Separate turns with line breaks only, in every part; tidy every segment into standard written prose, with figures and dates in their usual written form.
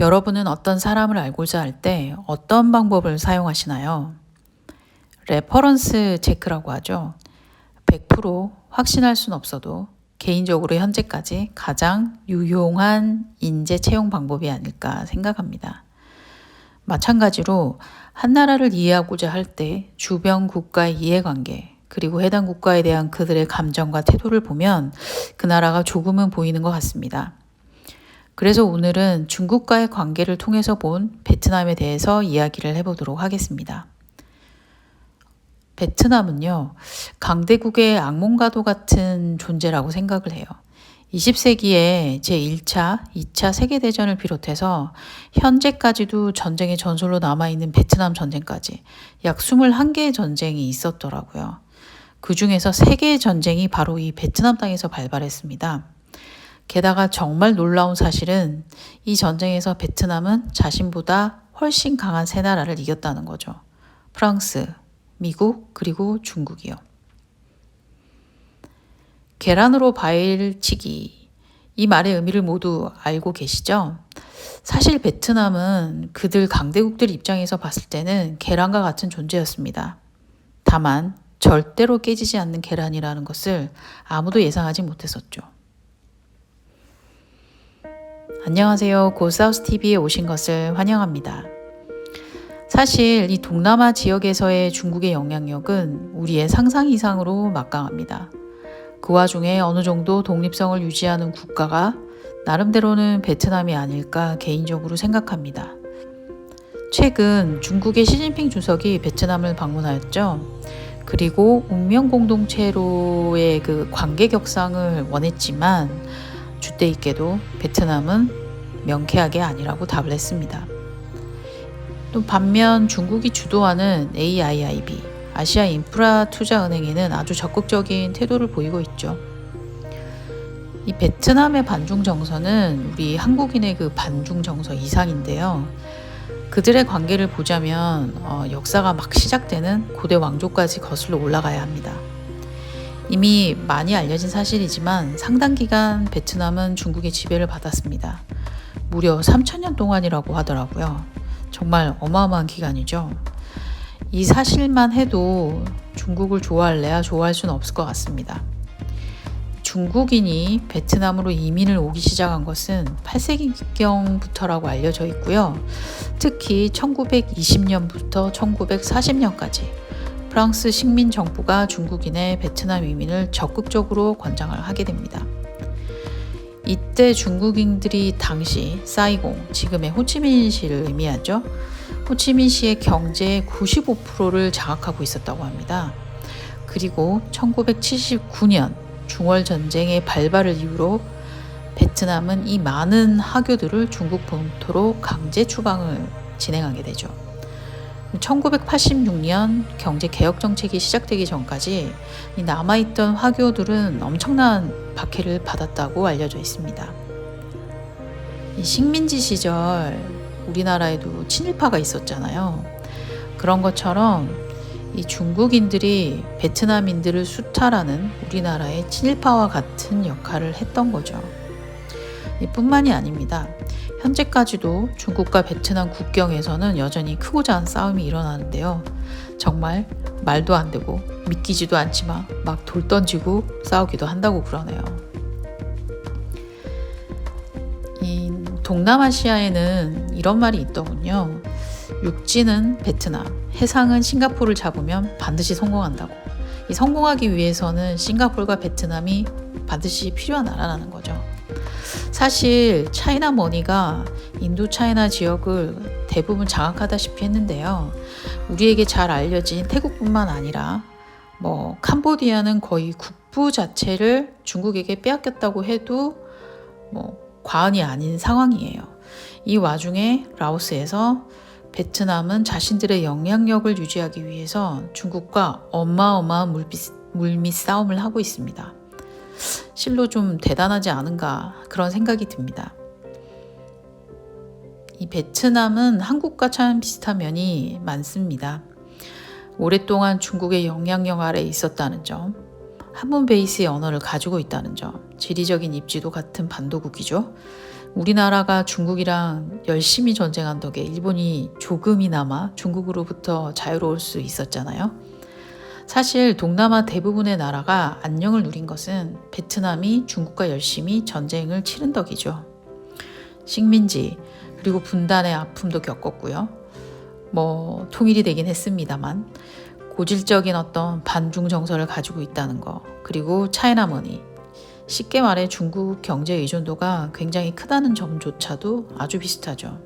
여러분은 어떤 사람을 알고자 할 때 어떤 방법을 사용하시나요? 레퍼런스 체크라고 하죠. 100% 확신할 순 없어도 개인적으로 현재까지 가장 유용한 인재 채용 방법이 아닐까 생각합니다. 마찬가지로 한 나라를 이해하고자 할 때 주변 국가의 이해관계, 그리고 해당 국가에 대한 그들의 감정과 태도를 보면 그 나라가 조금은 보이는 것 같습니다. 그래서 오늘은 중국과의 관계를 통해서 본 베트남에 대해서 이야기를 해보도록 하겠습니다. 베트남은요, 강대국의 악몽과도 같은 존재라고 생각을 해요. 20세기에 제1차, 2차 세계대전을 비롯해서 현재까지도 전쟁의 전설로 남아있는 베트남 전쟁까지 약 21개의 전쟁이 있었더라고요. 그 중에서 3개의 전쟁이 바로 이 베트남 땅에서 발발했습니다. 게다가 정말 놀라운 사실은 이 전쟁에서 베트남은 자신보다 훨씬 강한 세 나라를 이겼다는 거죠. 프랑스, 미국, 그리고 중국이요. 계란으로 바위치기. 이 말의 의미를 모두 알고 계시죠? 사실 베트남은 그들 강대국들 입장에서 봤을 때는 계란과 같은 존재였습니다. 다만 절대로 깨지지 않는 계란이라는 것을 아무도 예상하지 못했었죠. 안녕하세요. 고사우스TV에 오신 것을 환영합니다. 사실 이 동남아 지역에서의 중국의 영향력은 우리의 상상 이상으로 막강합니다. 그 와중에 어느 정도 독립성을 유지하는 국가가 나름대로는 베트남이 아닐까 개인적으로 생각합니다. 최근 중국의 시진핑 주석이 베트남을 방문하였죠. 그리고 운명 공동체로의 그 관계 격상을 원했지만 주때 있게도 베트남은 명쾌하게 아니라고 답을 했습니다. 또 반면 중국이 주도하는 AIIB, 아시아 인프라 투자은행에는 아주 적극적인 태도를 보이고 있죠. 이 베트남의 반중 정서는 우리 한국인의 그 반중 정서 이상인데요. 그들의 관계를 보자면 역사가 막 시작되는 고대 왕조까지 거슬러 올라가야 합니다. 이미 많이 알려진 사실이지만 상당 기간 베트남은 중국의 지배를 받았습니다. 무려 3,000년 동안이라고 하더라고요. 정말 어마어마한 기간이죠. 이 사실만 해도 중국을 좋아할래야 좋아할 수는 없을 것 같습니다. 중국인이 베트남으로 이민을 오기 시작한 것은 8세기경부터라고 알려져 있고요. 특히 1920년부터 1940년까지 프랑스 식민 정부가 중국인의 베트남 이민을 적극적으로 권장을 하게 됩니다. 이때 중국인들이 당시 사이공, 지금의 호치민시를 의미하죠. 호치민시의 경제의 95%를 장악하고 있었다고 합니다. 그리고 1979년 중월 전쟁의 발발을 이유로 베트남은 이 많은 하교들을 중국 본토로 강제 추방을 진행하게 되죠. 1986년 경제개혁 정책이 시작되기 전까지 이 남아있던 화교들은 엄청난 박해를 받았다고 알려져 있습니다. 이 식민지 시절 우리나라에도 친일파가 있었잖아요. 그런 것처럼 이 중국인들이 베트남인들을 수탈하는 우리나라의 친일파와 같은 역할을 했던 거죠. 뿐만이 아닙니다. 현재까지도 중국과 베트남 국경에서는 여전히 크고 작은 싸움이 일어나는데요. 정말 말도 안 되고 믿기지도 않지만 막 돌 던지고 싸우기도 한다고 그러네요. 이 동남아시아에는 이런 말이 있더군요. 육지는 베트남, 해상은 싱가포르를 잡으면 반드시 성공한다고. 이 성공하기 위해서는 싱가포르가 베트남이 반드시 필요한 나라라는 거죠. 사실 차이나 머니가 인도 차이나 지역을 대부분 장악하다시피 했는데요. 우리에게 잘 알려진 태국뿐만 아니라 캄보디아는 거의 국부 자체를 중국에게 빼앗겼다고 해도 과언이 아닌 상황이에요. 이 와중에 라오스에서 베트남은 자신들의 영향력을 유지하기 위해서 중국과 어마어마한 물밑 싸움을 하고 있습니다. 실로 좀 대단하지 않은가 그런 생각이 듭니다. 이 베트남은 한국과 참 비슷한 면이 많습니다. 오랫동안 중국의 영향력 아래에 있었다는 점, 한문 베이스의 언어를 가지고 있다는 점, 지리적인 입지도 같은 반도국이죠. 우리나라가 중국이랑 열심히 전쟁한 덕에 일본이 조금이나마 중국으로부터 자유로울 수 있었잖아요. 사실 동남아 대부분의 나라가 안녕을 누린 것은 베트남이 중국과 열심히 전쟁을 치른 덕이죠. 식민지 그리고 분단의 아픔도 겪었고요. 통일이 되긴 했습니다만 고질적인 어떤 반중 정서를 가지고 있다는 거, 그리고 차이나머니, 쉽게 말해 중국 경제 의존도가 굉장히 크다는 점조차도 아주 비슷하죠.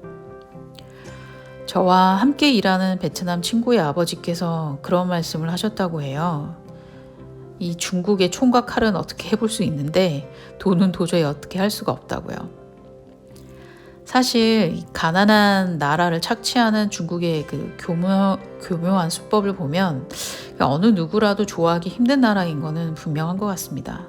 저와 함께 일하는 베트남 친구의 아버지께서 그런 말씀을 하셨다고 해요. 이 중국의 총과 칼은 어떻게 해볼 수 있는데 돈은 도저히 어떻게 할 수가 없다고요. 사실 가난한 나라를 착취하는 중국의 그 교묘한 수법을 보면 어느 누구라도 좋아하기 힘든 나라인 거는 분명한 것 같습니다.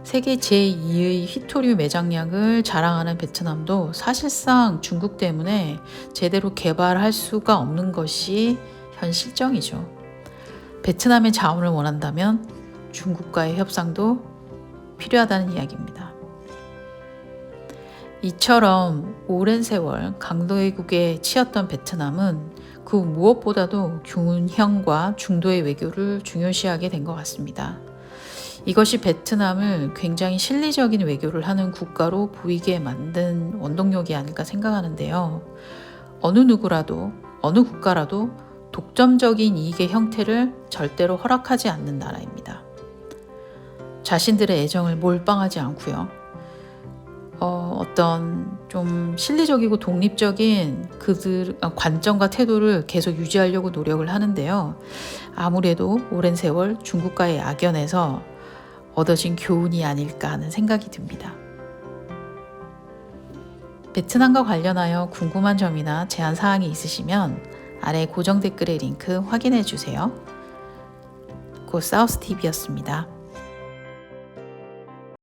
세계 제2의 휘토류 매장량을 자랑하는 베트남도 사실상 중국 때문에 제대로 개발할 수가 없는 것이 현 실정이죠. 베트남의 자원을 원한다면 중국과의 협상도 필요하다는 이야기입니다. 이처럼 오랜 세월 강대국에 치였던 베트남은 그 무엇보다도 균형과 중도의 외교를 중요시하게 된 것 같습니다. 이것이 베트남을 굉장히 실리적인 외교를 하는 국가로 보이게 만든 원동력이 아닐까 생각하는데요. 어느 누구라도, 어느 국가라도 독점적인 이익의 형태를 절대로 허락하지 않는 나라입니다. 자신들의 애정을 몰빵하지 않고요. 어떤 좀 실리적이고 독립적인 그들 관점과 태도를 계속 유지하려고 노력을 하는데요. 아무래도 오랜 세월 중국과의 악연에서 얻어진 교훈이 아닐까 하는 생각이 듭니다. 베트남과 관련하여 궁금한 점이나 제안 사항이 있으시면 아래 고정 댓글의 링크 확인해 주세요. 고사우스TV였습니다.